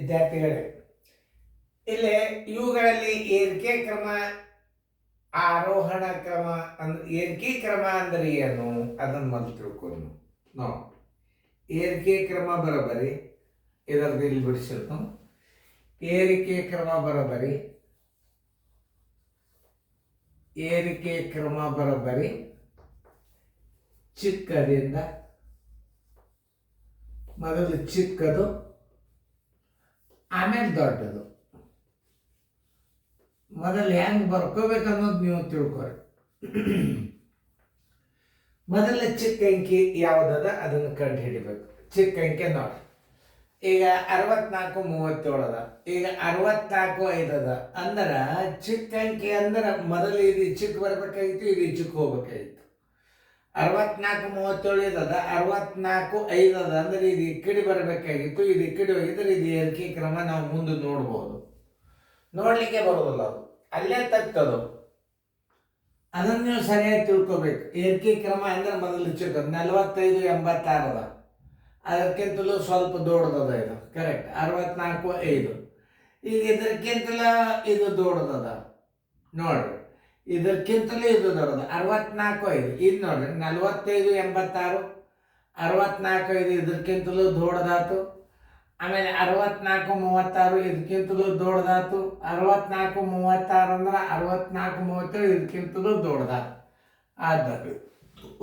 ವಿದ್ಯಾರ್ಥಿಗಳೇ, ಇಲ್ಲಿ ಇವುಗಳಲ್ಲಿ ಏರಿಕೆ ಕ್ರಮ, ಆರೋಹಣ ಕ್ರಮ ಅಂದ್ರೆ ಏರಿಕೆ ಕ್ರಮ ಅಂದ್ರೆ ಏನು ಅದನ್ನು ಮೊದಲು ತಿಳ್ಕೊಂಡು ನಾವು ಏರಿಕೆ ಕ್ರಮ ಬರೋಬರಿ ಇದರದ್ದು ಇಲ್ಲಿ ಬಿಡಿಸಿರ್ತು. ಏರಿಕೆ ಕ್ರಮ ಬರೋಬರಿ, ಏರಿಕೆ ಕ್ರಮ ಬರೋಬರಿ ಚಿಕ್ಕದಿಂದ ಮೊದಲು ಚಿಕ್ಕದು ಆಮೇಲೆ ದೊಡ್ಡದು. ಮೊದಲು ಹೆಂಗೆ ಬರ್ಕೋಬೇಕು ಅನ್ನೋದು ನೀವು ತಿಳ್ಕೊರಿ. ಮೊದಲ ಚಿಕ್ಕ ಅಂಕಿ ಯಾವುದದ ಅದನ್ನು ಕಂಡು ಹಿಡಿಬೇಕು. ಚಿಕ್ಕ ಅಂಕಿ ನೋಡಿ, ಈಗ 64 37 ಅದ. ಈಗ 64 5 ಅದ ಅಂದ್ರೆ ಚಿಕ್ಕ ಅಂಕಿ ಅಂದ್ರೆ ಮೊದಲು ಇದು ಚಿಕ್ಕ ಬರ್ಬೇಕಾಗಿತ್ತು, ಇದು ಚಿಕ್ಕ ಹೋಗ್ಬೇಕಾಗಿತ್ತು. 64 37 ಇದದ, 64 5 ಅದ ಅಂದ್ರೆ ಇದು ಈ ಕಡೆ ಬರಬೇಕಾಗಿತ್ತು, ಇದು ಈ ಕಡೆ ಹೋಗಿದ್ರೆ ಇದು ಏರಿಕೆ ಕ್ರಮ ನಾವು ಮುಂದೆ ನೋಡ್ಬೋದು. ನೋಡ್ಲಿಕ್ಕೆ ಬರೋದಿಲ್ಲ, ಅದು ಅಲ್ಲೇ ತಗ್ತದು. ಅದನ್ನು ನೀವು ಸರಿಯಾಗಿ ತಿಳ್ಕೊಬೇಕು. ಏರಿಕೆ ಕ್ರಮ ಅಂದ್ರೆ ಮೊದಲು ಚಿಕ್ಕದು 45 86 ಅದ, ಅದಕ್ಕಿಂತಲೂ ಸ್ವಲ್ಪ ದೊಡ್ಡದದ ಇದು. ಕರೆಕ್ಟ್, 64 5. ಈಗ ಇದಕ್ಕಿಂತಲ ಇದು ದೊಡ್ಡದದ ನೋಡ್ರಿ, ಇದಕ್ಕಿಂತಲೂ ಇದು ದೊಡ್ಡದು 64 5. ಇದು ನೋಡ್ರಿ 45 86, 64 5 ಇದಕ್ಕಿಂತಲೂ ದೊಡ್ಡದಾತು. ಆಮೇಲೆ 64 36 ಇದಕ್ಕಿಂತಲೂ ದೊಡ್ಡದಾತು. 64 36 ಅಂದ್ರೆ 64 37 ಇದಕ್ಕಿಂತಲೂ ದೊಡ್ಡದಾತು. ಆದ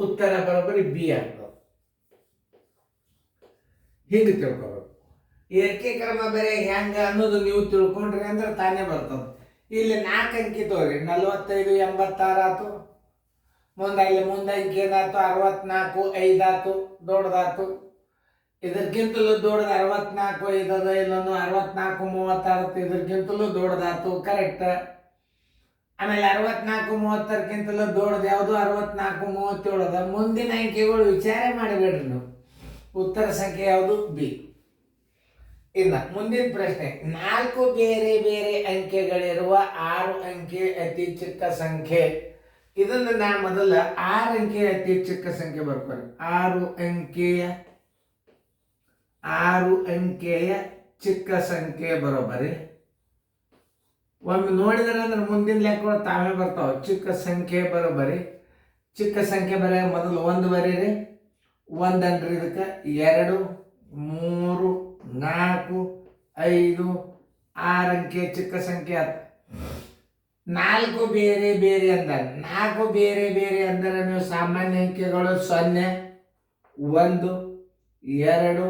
ಉತ್ತರ ಬರೋಬ್ಬರಿ ಬಿ ಆಗ್ತದೆ. ಹೀಗೆ ತಿಳ್ಕೊಬೇಕು. ಏರಿಕೆ ಕ್ರಮ ಬೇರೆ ಹೆಂಗ ಅನ್ನೋದು ನೀವು ತಿಳ್ಕೊಂಡ್ರಿ ಅಂದ್ರೆ ತಾನೇ ಬರ್ತದೆ. ಇಲ್ಲಿ 4 ಅಂಕಿ ತೋರಿ, 45 86 ಆತು. ಮುಂದೆ ಅಂಕಿ ಏನಾಯ್ತು, 64 5 ಆತು, ದೊಡ್ಡದಾತು. ಇದಕ್ಕಿಂತಲೂ ದೊಡ್ಡದು 64 5 ಅದ, ಇಲ್ಲೊಂದು 64 36 ಇದಕ್ಕಿಂತಲೂ ದೊಡ್ಡದಾತು. ಕರೆಕ್ಟ್. ಆಮೇಲೆ 64 36ಕ್ಕಿಂತಲೂ ದೊಡ್ಡದು ಯಾವುದು, 64 37 ಅದ. ಮುಂದಿನ ಅಂಕಿಗಳು ವಿಚಾರ ಮಾಡಬೇಡ್ರಿ ನೀವು. ಉತ್ತರ ಸಂಖ್ಯೆ ಯಾವುದು, ಬಿ. ಇನ್ನು ಮುಂದಿನ ಪ್ರಶ್ನೆ, 4 ಬೇರೆ ಬೇರೆ ಅಂಕೆಗಳಿರುವ 6 ಅಂಕೆ ಅತಿ ಚಿಕ್ಕ ಸಂಖ್ಯೆ. ಇದನ್ನು ನಾ ಮೊದಲ 6 ಅಂಕೆಯ ಅತಿ ಚಿಕ್ಕ ಸಂಖ್ಯೆ ಬರ್ತಾರೆ. 6 ಅಂಕೆಯ ಚಿಕ್ಕ ಸಂಖ್ಯೆ ಬರೋಬರಿ. ಒಮ್ಮೆ ನೋಡಿದ್ರೆ ಅಂದ್ರೆ ಮುಂದಿನ ಲೆಕ್ಕಗಳು ತಾವೇ ಬರ್ತಾವೆ. ಚಿಕ್ಕ ಸಂಖ್ಯೆ ಬರೋಬರಿ. ಚಿಕ್ಕ ಸಂಖ್ಯೆ ಬರ ಮೊದಲು 1 ಬರೀರಿ. 1 ಅನ್ರಿ ಇದಕ್ಕೆ 2 3 4 5 6 ಅಂಕೆ ಚಿಕ್ಕ ಸಂಖ್ಯೆ ಆಯ್ತು. 4 ಬೇರೆ ಬೇರೆ ಅಂದಾಗ 4 ಬೇರೆ ಬೇರೆ ಅಂದರೆ ನೀವು ಸಾಮಾನ್ಯ ಅಂಕೆಗಳು 0 1 2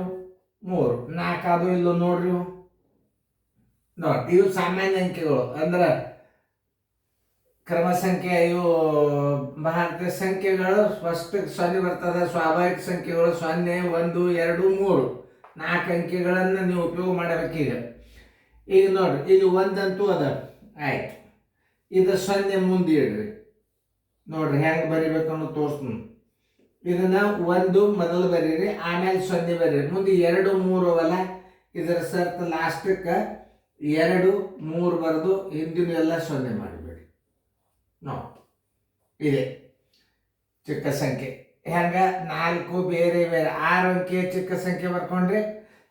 3 4 ಅದು ಇಲ್ಲೋ ನೋಡ್ರಿ. ನೋಡಿ, ಇವು ಸಾಮಾನ್ಯ ಅಂಕೆಗಳು ಅಂದ್ರೆ ಕ್ರಮ ಸಂಖ್ಯೆ. ಇವು ಭಾರತೀಯ ಸಂಖ್ಯೆಗಳು ಫಸ್ಟ್ 0 ಬರ್ತದೆ. ಸ್ವಾಭಾವಿಕ ಸಂಖ್ಯೆಗಳು 0 1 2 3 4 ಅಂಕೆಗಳನ್ನು ನೀವು ಉಪಯೋಗ ಮಾಡಬೇಕೀಗ. ಈಗ ನೋಡ್ರಿ, ಇಲ್ಲಿ 1 ಅಂತೂ ಅದ, ಆಯ್ತು. ಇದು 0 ಮುಂದೆ ಇಡ್ರಿ. ನೋಡ್ರಿ ಹೆಂಗೆ ಬರಿಬೇಕು ಅನ್ನೋದು ತೋರಿಸ್ತೀನಿ. ಇದನ್ನ 1 ಮೊದಲು ಬರೀರಿ, ಆಮೇಲೆ 0 ಬರೀರಿ. ಮುಂದೆ 2 3 ಅವಲ್ಲ, ಇದರ ಸರ್ತ ಲಾಸ್ಟಕ್ಕೆ 2 3 ಬರೆದು ಹಿಂದಿನ ಎಲ್ಲ 0 ಮಾಡಿಬೇಡಿ. ಇದೆ ಚಿಕ್ಕ ಸಂಖ್ಯೆ. ಹೆಂಗ 4 ಬೇರೆ ಬೇರೆ 6 ಅಂಕೆಯ ಚಿಕ್ಕ ಸಂಖ್ಯೆ ಬರ್ಕೊಂಡ್ರೆ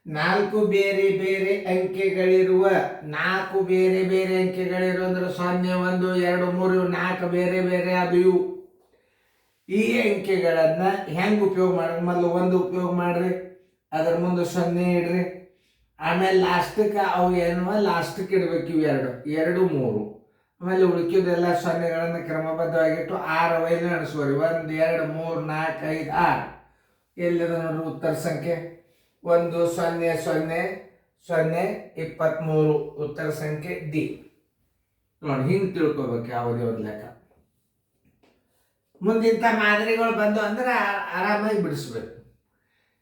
4 ಬೇರೆ ಬೇರೆ ಅಂಕೆಗಳಿರುವ 4 ಬೇರೆ ಬೇರೆ ಅಂಕೆಗಳಿರುವ ಅಂದ್ರೆ 0 1 2 3 4 ಬೇರೆ ಬೇರೆ ಅದು ಇವು. ಈ ಅಂಕೆಗಳನ್ನು ಹೆಂಗೆ ಉಪಯೋಗ ಮಾಡ್ರಿ, ಮೊದಲು 1 ಉಪಯೋಗ ಮಾಡ್ರಿ, ಅದ್ರ ಮುಂದೆ 0 ಇಡ್ರಿ, ಆಮೇಲೆ ಲಾಸ್ಟಕ್ಕೆ ಅವು ಏನು ಲಾಸ್ಟಕ್ಕೆ ಇಡ್ಬೇಕು. ಇವು 2 3 ಆಮೇಲೆ ಉಳಿಕಿದೆಲ್ಲ 0ಗಳನ್ನು ಕ್ರಮಬದ್ಧವಾಗಿಟ್ಟು 6 5 ನಡೆಸುವರಿ. 1 2 3 4 5 6. ಎಲ್ಲಿದೆ ನೋಡ್ರಿ ಉತ್ತರ ಸಂಖ್ಯೆ 1 0 0 0 23. ಉತ್ತರ ಸಂಖ್ಯೆ ಡಿ. ನೋಡಿ, ಹಿಂಗೆ ತಿಳ್ಕೊಬೇಕು ಯಾವುದೇ ಒಂದು ಲೆಕ್ಕ. ಮುಂದಿಂತ ಮಾದರಿಗಳು ಬಂದು ಅಂದ್ರೆ ಆರಾಮಾಗಿ ಬಿಡಿಸ್ಬೇಕು.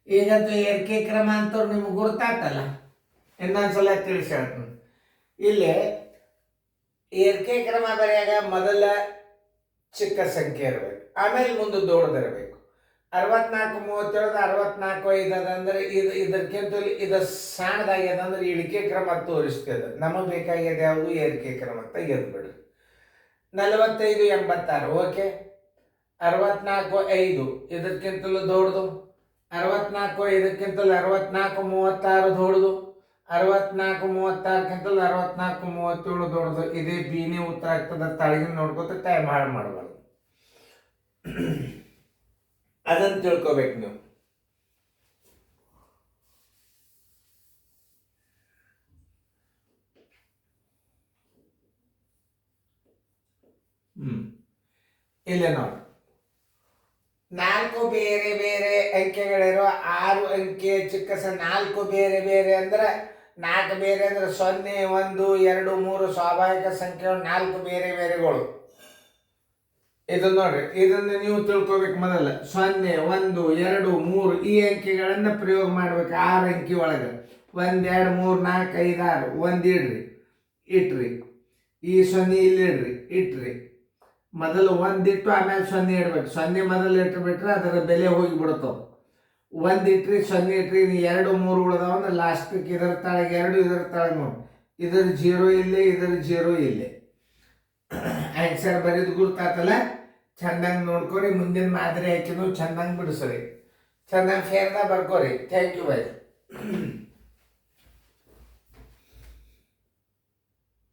ಈಗಂತೂ ಏರಿಕೆ ಕ್ರಮ ಅಂತವ್ರು ನಿಮ್ಗೆ ಗುರ್ತಾಗ್ತಲ್ಲ, ಇನ್ನೊಂದ್ಸಲ ತಿಳಿಸಿ ಹೇಳ್ತೀನಿ. ಇಲ್ಲಿ ಏರಿಕೆ ಕ್ರಮ ಬರೆಯಾಗ ಮೊದಲ ಚಿಕ್ಕ ಸಂಖ್ಯೆ ಇರಬೇಕು, ಆಮೇಲೆ ಮುಂದೆ ದೊಡ್ಡದಿರಬೇಕು. 64 37 64 5 ಅದಂದ್ರೆ ಇದಕ್ಕಿಂತ ಇದು ಸಣ್ಣದಾಗ್ಯದ ಅಂದ್ರೆ ಇಳಿಕೆ ಕ್ರಮ ತೋರಿಸ್ತದೆ. ನಮಗೆ ಬೇಕಾಗ್ಯದ ಯಾವುದು, ಏರಿಕೆ ಕ್ರಮ ತೆಗೆದ್ಬಿಡ್ರಿ. 45 86 ಓಕೆ. 64 5 ಇದಕ್ಕಿಂತಲೂ ದೊಡ್ಡದು. 64 ಇದಕ್ಕಿಂತಲೂ 64 36 ದೊಡ್ಡದು. 64 36ಕ್ಕಿಂತಲೂ 64 37 ದೊಡ್ಡದು. ಇದೇ ಬಿನೇ ಉತ್ತರ ಆಗ್ತದೆ. ತಳಗಿನ ನೋಡ್ಕೊತ ಟೈಮ್ ಹಾಳು ಮಾಡಬಾರ್ದು. ಅದನ್ನು ತಿಳ್ಕೊಬೇಕು ನೀವು. ಇಲ್ಲೇ ನೋಡಿ, 4 ಬೇರೆ ಬೇರೆ ಅಂಕೆಗಳಿರೋ 6 ಅಂಕೆ ಚಿಕ್ಕ 4 ಬೇರೆ ಬೇರೆ ಅಂದ್ರೆ 4 ಬೇರೆ ಅಂದ್ರೆ 0 1 2 3 ಸ್ವಾಭಾವಿಕ ಸಂಖ್ಯೆಗಳು 4 ಬೇರೆ ಬೇರೆಗಳು. ಇದು ನೋಡ್ರಿ, ಇದನ್ನು ನೀವು ತಿಳ್ಕೊಬೇಕು. ಮೊದಲ 0 1 2 3 ಈ ಅಂಕೆಗಳನ್ನ ಪ್ರಯೋಗ ಮಾಡ್ಬೇಕು 6 ಅಂಕಿ ಒಳಗೆ. 1 2 3 4 5 6 1 ಇಟ್ರಿ, ಈ 0 ಇಲ್ಲಿ ಇಟ್ರಿ. ಮೊದಲು 1 ಇಟ್ಟು ಆಮೇಲೆ 0 ಇಡ್ಬೇಕು. 0 ಮೊದಲು ಇಟ್ಬಿಟ್ರೆ ಅದರ ಬೆಲೆ ಹೋಗಿಬಿಡ್ತಾವ. 1 ಇಟ್ರಿ 0 ಇಟ್ರಿ, 2 3 ಉಳಿದಾವ ಅಂದ್ರೆ ಲಾಸ್ಟಿಗೆ ಇದರ ತಳಗೆ 2 ಇದರ ತಳಗೆ ನೋಡಿ, ಇದ್ರ 0 ಇಲ್ಲೇ, ಇದ್ರ 0 ಇಲ್ಲೇ. ಆನ್ಸರ್ ಬರೀದು ಗುರ್ತಾತಲ್ಲ, ಚಂದಂಗೆ ನೋಡ್ಕೊರಿ. ಮುಂದಿನ ಮಾದರಿ ಹಾಕಿನೂ ಚಂದಂಗೆ ಬಿಡಿಸ್ರಿ, ಚಂದಂಗೆ ಫೇರ್ದಾಗ ಬರ್ಕೋರಿ. Thank you by.